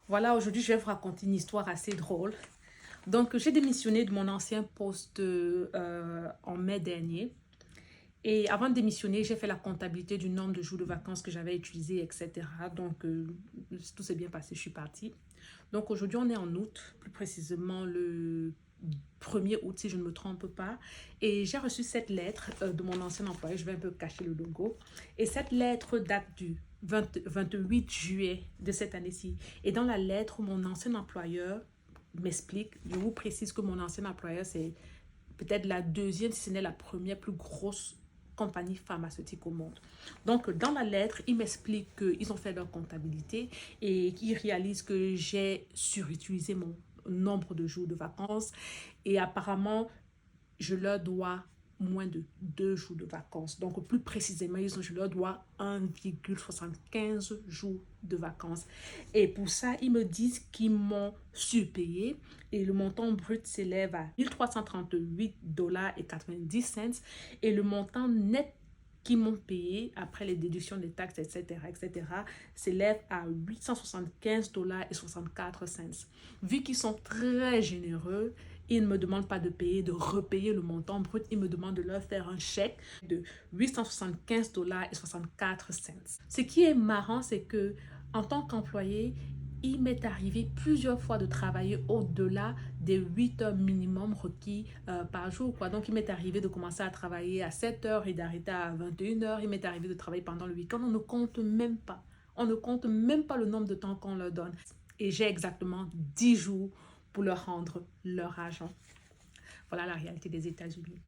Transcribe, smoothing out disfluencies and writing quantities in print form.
Voilà, aujourd'hui, je vais vous raconter une histoire assez drôle. Donc, j'ai démissionné de mon ancien poste en mai dernier. Et avant de démissionner, j'ai fait la comptabilité du nombre de jours de vacances que j'avais utilisés, etc. Donc, tout s'est bien passé, je suis partie. Donc, aujourd'hui, on est en août, plus précisément le 1er août, si je ne me trompe pas. Et j'ai reçu cette lettre de mon ancien employé. Je vais un peu cacher le logo. Et cette lettre date du 28 juillet de cette année-ci. Et dans la lettre, mon ancien employeur m'explique, je vous précise que mon ancien employeur, c'est peut-être la deuxième, si ce n'est la première plus grosse compagnie pharmaceutique au monde. Donc, dans la lettre, il m'explique qu'ils ont fait leur comptabilité et qu'ils réalisent que j'ai surutilisé mon nombre de jours de vacances et apparemment, je leur dois moins de 2 jours de vacances. Donc, plus précisément, je leur dois 1,75 jours de vacances. Et pour ça, ils me disent qu'ils m'ont surpayé et le montant brut s'élève à 1 338,90 $ et le montant net qu'ils m'ont payé après les déductions des taxes, etc., s'élève à 875,64 $. Vu qu'ils sont très généreux, ils ne me demandent pas de payer, de repayer le montant brut. Ils me demandent de leur faire un chèque de 875,64 $. Ce qui est marrant, c'est que en tant qu'employé, il m'est arrivé plusieurs fois de travailler au-delà des 8 heures minimum requis par jour, quoi. Donc, il m'est arrivé de commencer à travailler à 7 heures et d'arrêter à 21 heures. Il m'est arrivé de travailler pendant le week-end. On ne compte même pas. On ne compte même pas le nombre de temps qu'on leur donne. Et j'ai exactement 10 jours pour leur rendre leur argent. Voilà la réalité des États-Unis.